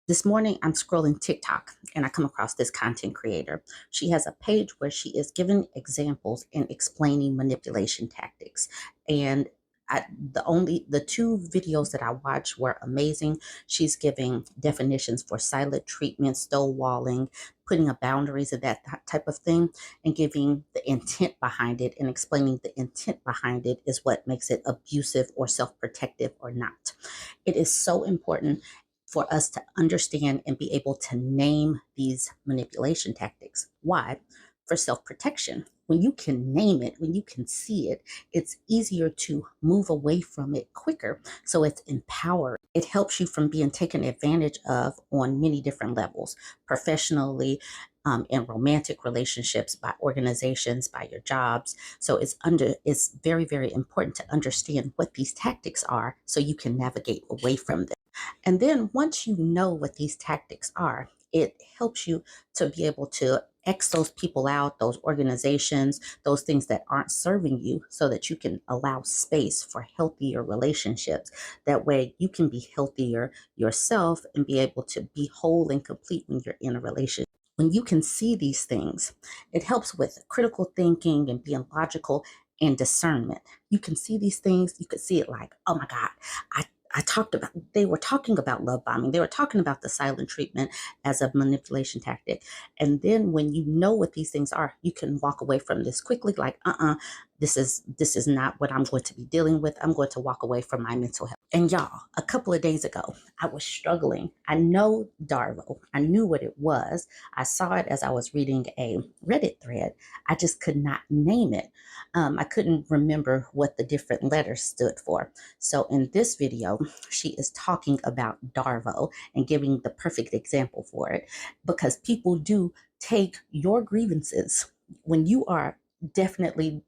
This morning, I'm scrolling TikTok and I come across this content creator. She has a page where she is giving examples and explaining manipulation tactics. And the two videos that I watched were amazing. She's giving definitions for silent treatment, stonewalling, putting up boundaries of that type of thing, and giving the intent behind it and explaining the intent behind it is what makes it abusive or self-protective or not. It is so important for us to understand and be able to name these manipulation tactics. Why? For self protection. When you can name it, when you can see it, it's easier to move away from it quicker. So it's empowered. It helps you from being taken advantage of on many different levels, professionally, in romantic relationships, by organizations, by your jobs. So it's very, very important to understand what these tactics are so you can navigate away from them. And then once you know what these tactics are, it helps you to be able to X those people out, those organizations, those things that aren't serving you, so that you can allow space for healthier relationships. That way you can be healthier yourself and be able to be whole and complete when you're in a relationship. When you can see these things, it helps with critical thinking and being logical and discernment. You can see these things, you could see it like, oh my God, I they were talking about love bombing. They were talking about the silent treatment as a manipulation tactic. And then when you know what these things are, you can walk away from this quickly, like, this is not what I'm going to be dealing with. I'm going to walk away from my mental health. And y'all, a couple of days ago, I was struggling. I know DARVO. I knew what it was. I saw it as I was reading a Reddit thread. I just could not name it. I couldn't remember what the different letters stood for. So in this video, she is talking about DARVO and giving the perfect example for it, because people do take your grievances when you are definitely,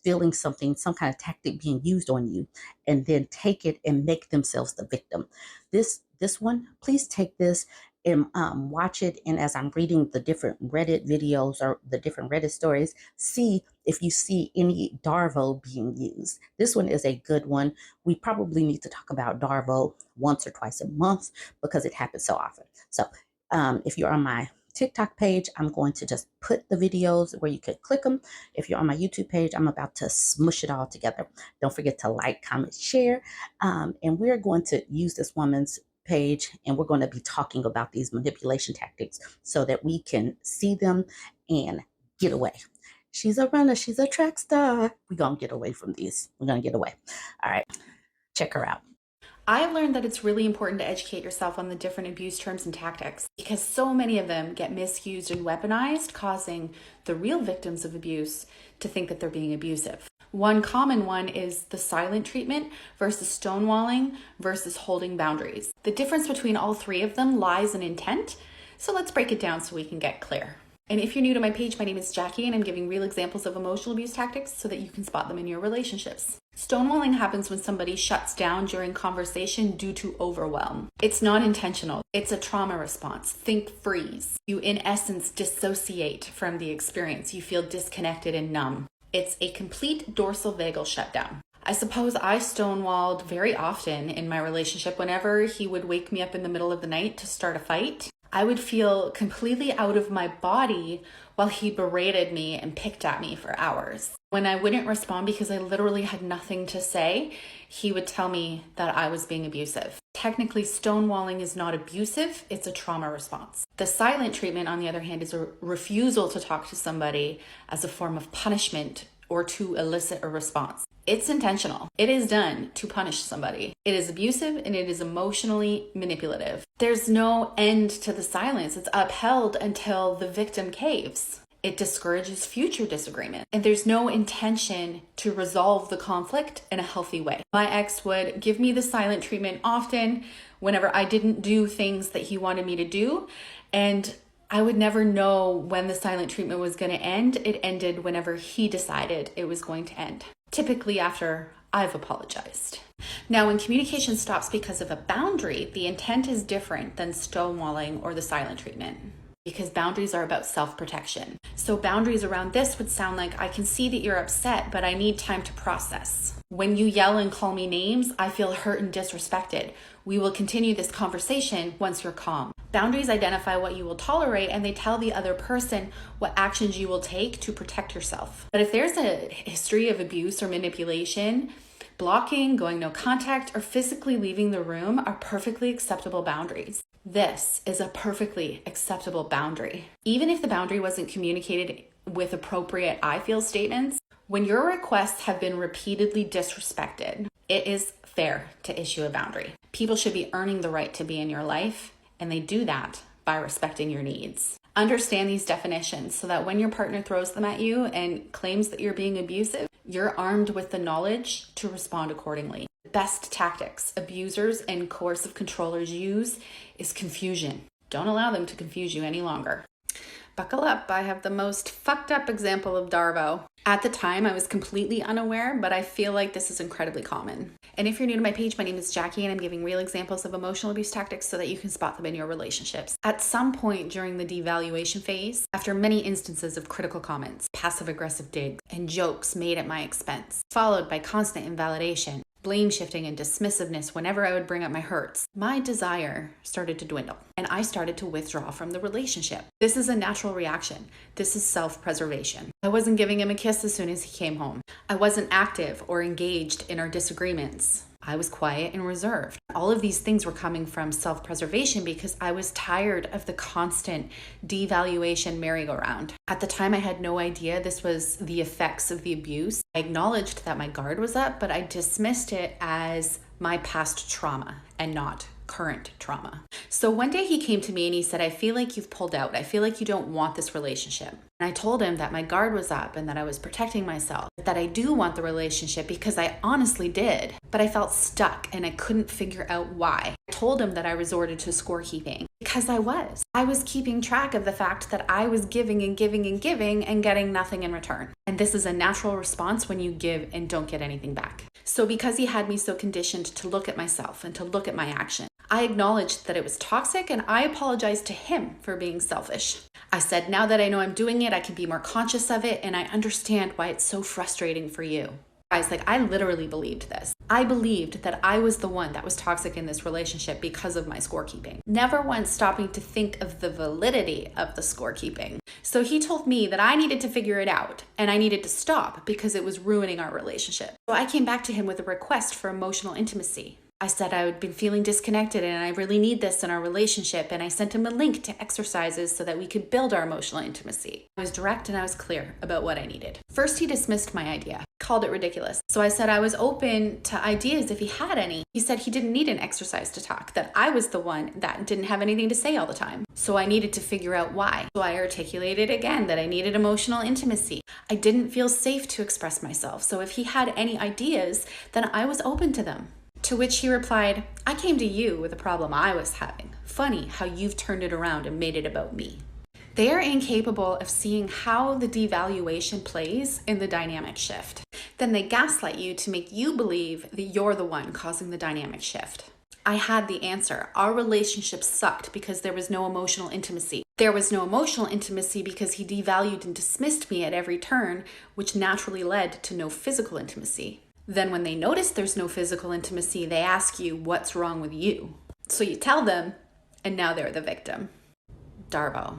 feeling something, some kind of tactic being used on you, and then take it and make themselves the victim. This one, please take this and watch it. And as I'm reading the different Reddit videos or the different Reddit stories, see if you see any DARVO being used. This one is a good one. We probably need to talk about DARVO once or twice a month because it happens so often. So if you're on my TikTok page, I'm going to just put the videos where you could click them. If you're on my YouTube page, I'm about to smush it all together. Don't forget to like, comment, share. And we're going to use this woman's page and we're going to be talking about these manipulation tactics so that we can see them and get away. She's a runner. She's a track star. We're going to get away from these. We're going to get away. All right. Check her out. I've learned that it's really important to educate yourself on the different abuse terms and tactics because so many of them get misused and weaponized, causing the real victims of abuse to think that they're being abusive. One common one is the silent treatment versus stonewalling versus holding boundaries. The difference between all three of them lies in intent. So let's break it down so we can get clear. And if you're new to my page, my name is Jackie and I'm giving real examples of emotional abuse tactics so that you can spot them in your relationships. Stonewalling happens when somebody shuts down during conversation due to overwhelm. It's not intentional. It's a trauma response. Think freeze. You, in essence, dissociate from the experience. You feel disconnected and numb. It's a complete dorsal vagal shutdown. I suppose I stonewalled very often in my relationship. Whenever he would wake me up in the middle of the night to start a fight, I would feel completely out of my body while he berated me and picked at me for hours. When I wouldn't respond because I literally had nothing to say, he would tell me that I was being abusive. Technically, stonewalling is not abusive, it's a trauma response. The silent treatment, on the other hand, is a refusal to talk to somebody as a form of punishment or to elicit a response. It's intentional. It is done to punish somebody. It is abusive and it is emotionally manipulative. There's no end to the silence. It's upheld until the victim caves. It discourages future disagreement. And there's no intention to resolve the conflict in a healthy way. My ex would give me the silent treatment often whenever I didn't do things that he wanted me to do. And I would never know when the silent treatment was going to end. It ended whenever he decided it was going to end. Typically after I've apologized. Now, when communication stops because of a boundary, the intent is different than stonewalling or the silent treatment. because boundaries are about self-protection. So boundaries around this would sound like, I can see that you're upset, but I need time to process. When you yell and call me names, I feel hurt and disrespected. We will continue this conversation once you're calm. Boundaries identify what you will tolerate, and they tell the other person what actions you will take to protect yourself. But if there's a history of abuse or manipulation, blocking, going no contact, or physically leaving the room are perfectly acceptable boundaries. This is a perfectly acceptable boundary. Even if the boundary wasn't communicated with appropriate I feel statements, when your requests have been repeatedly disrespected, it is fair to issue a boundary. People should be earning the right to be in your life, and they do that by respecting your needs. Understand these definitions so that when your partner throws them at you and claims that you're being abusive, you're armed with the knowledge to respond accordingly. The best tactics abusers and coercive controllers use is confusion. Don't allow them to confuse you any longer. Buckle up, I have the most fucked up example of DARVO. At the time, I was completely unaware, but I feel like this is incredibly common. And if you're new to my page, my name is Jackie, and I'm giving real examples of emotional abuse tactics so that you can spot them in your relationships. At some point during the devaluation phase, after many instances of critical comments, passive-aggressive digs, and jokes made at my expense, followed by constant invalidation, blame shifting and dismissiveness whenever I would bring up my hurts, my desire started to dwindle and I started to withdraw from the relationship. This is a natural reaction. This is self-preservation. I wasn't giving him a kiss as soon as he came home. I wasn't active or engaged in our disagreements. I was quiet and reserved. All of these things were coming from self-preservation because I was tired of the constant devaluation merry-go-round. At the time, I had no idea this was the effects of the abuse. I acknowledged that my guard was up, but I dismissed it as my past trauma and not current trauma. So one day he came to me and he said, I feel like you've pulled out. I feel like you don't want this relationship. And I told him that my guard was up and that I was protecting myself, that I do want the relationship because I honestly did, but I felt stuck and I couldn't figure out why. I told him that I resorted to scorekeeping because I was keeping track of the fact that I was giving and giving and giving and getting nothing in return. And this is a natural response when you give and don't get anything back. So because he had me so conditioned to look at myself and to look at my action, I acknowledged that it was toxic and I apologized to him for being selfish. I said, now that I know I'm doing it, I can be more conscious of it and I understand why it's so frustrating for you. Guys, I literally believed this. I believed that I was the one that was toxic in this relationship because of my scorekeeping. Never once stopping to think of the validity of the scorekeeping. So he told me that I needed to figure it out and I needed to stop because it was ruining our relationship. So I came back to him with a request for emotional intimacy. I said I had been feeling disconnected and I really need this in our relationship, and I sent him a link to exercises so that we could build our emotional intimacy. I was direct and I was clear about what I needed. First, he dismissed my idea, called it ridiculous. So I said I was open to ideas if he had any. He said he didn't need an exercise to talk, that I was the one that didn't have anything to say all the time. So I needed to figure out why. So I articulated again that I needed emotional intimacy. I didn't feel safe to express myself. So if he had any ideas, then I was open to them. To which he replied, I came to you with a problem I was having. Funny how you've turned it around and made it about me. They are incapable of seeing how the devaluation plays in the dynamic shift. Then they gaslight you to make you believe that you're the one causing the dynamic shift. I had the answer. Our relationship sucked because there was no emotional intimacy. There was no emotional intimacy because he devalued and dismissed me at every turn, which naturally led to no physical intimacy. Then when they notice there's no physical intimacy, they ask you, what's wrong with you? So you tell them, and now they're the victim. DARVO.